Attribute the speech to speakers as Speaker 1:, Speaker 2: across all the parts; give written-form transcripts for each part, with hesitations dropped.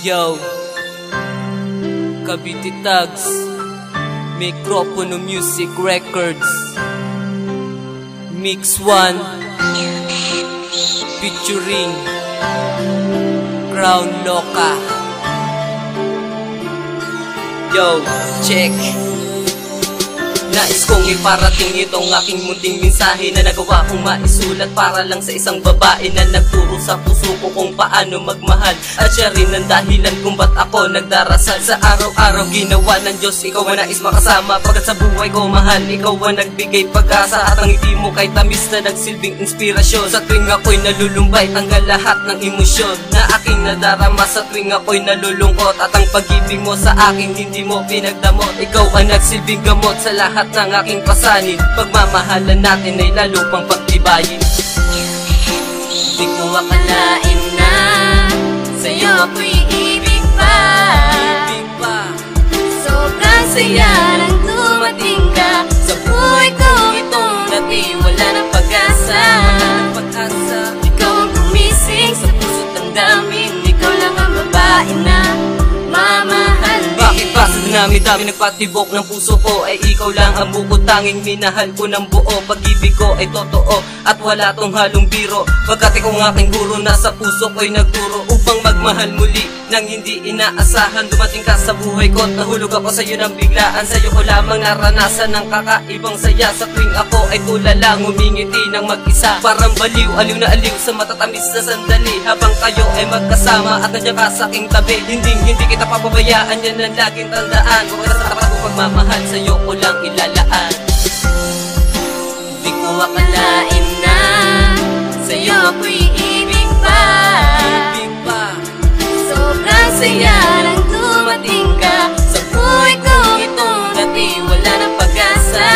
Speaker 1: Yo, Cavite Tags, Microphone Music Records, Mix One, featuring Crown Loca. Yo, check. Nais kong iparating itong aking munting mensahe na nagawa kong maisulat para lang sa isang babae na nagturo sa puso ko kung paano magmahal. At siya rin ang dahilan kung ba't ako nagdarasal. Sa araw-araw ginawa ng Diyos, ikaw ang nais makasama. Pagkat sa buhay ko mahal, ikaw ang nagbigay pag-asa. At ang ngiti mo kay tamis na nagsilbing inspirasyon. Sa tuwing ako'y nalulumbay, tanggal lahat ng emosyon na aking nadarama. Sa tuwing ako'y nalulungkot, at ang pag-ibig mo sa akin hindi mo pinagdamot. Ikaw ang nagsilbing gamot sa lahat ng aking pasanin. Pagmamahalan natin ay lalo pang pagtibayin.
Speaker 2: Di ko akalain na sa'yo ako'y ibig pa. Sobrang saya nang dumating ka sa buhay ko. Itong dati wala ng pag-asa. Ikaw ang gumising sa puso't ang damin. Ikaw lang ang babae na mamahal.
Speaker 1: Bakit ba sa dami nagpatibok ng puso ko ay ikaw lang ang bukod tanging minahal ko ng buo. Pag-ibig ko ay totoo at wala tong halong biro. Pagkat ikaw ang aking guro, nasa puso ko'y nagturo upang magmahal muli nang hindi inaasahan. Dumating ka sa buhay ko at nahulog ako sa'yo ng biglaan. Sa'yo ko lamang naranasan ng kakaibang saya. Sa tuwing ako ay tulala, ngumingiti ng mag-isa. Parang baliw, aliw na aliw sa matatamis na sandali. Habang kayo ay magkasama at nandiyan ka sa aking tabi. Hindi kita papabayaan, yan ang laging tandaan. Kung sa tapat ko pagmamahal, sa'yo ko lang ilalaan.
Speaker 2: Di ko akalain na sa'yo ako'y ibig pa. Sobrang saya nang dumating ka sa buhay ko. Itong dati wala ng pag-asa.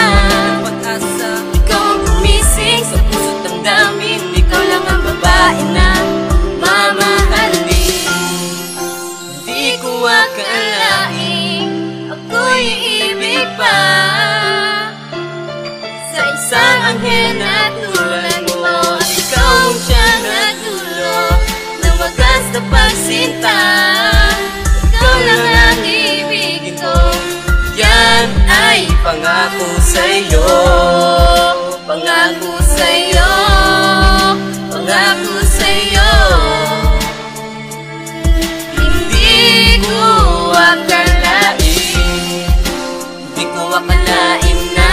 Speaker 2: Ikaw ang gumising sa puso't ang damin. Ikaw lang ang babae na mamahalin. Di ko akalain ako'y ibig pa sa isang anghel na tulad mo. Ikaw ang siyang nagdulo ng wagas na pagsinta. Ikaw lang ang ibig ko. Yan ay pangako sa'yo. Pangako sa'yo. Pangako sa'yo. Hindi ko akalain. Di ko akalain na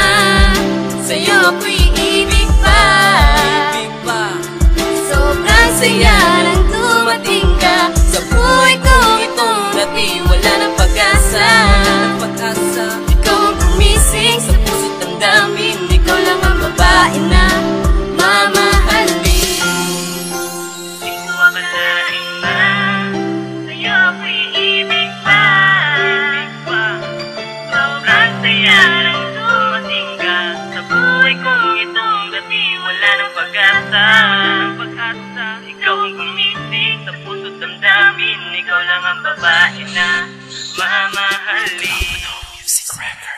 Speaker 2: sa'yo ako'y ibig pa. Sobrang saya nang dumating ka sa buhay ko. Itong dati wala ng pag-asa. Ikaw ang gumising sa puso't ang damin. Ikaw lang ang babae na mamahalin. Di ko akalain na sa'yo ako'y ibig pa. Sobrang saya nang dumating ka sa buhay kong itong dati wala ng pag-asa. Ikaw ang gumising sa puso't damdamin. Ikaw lang ang babae na mamahalin.
Speaker 1: Music Records.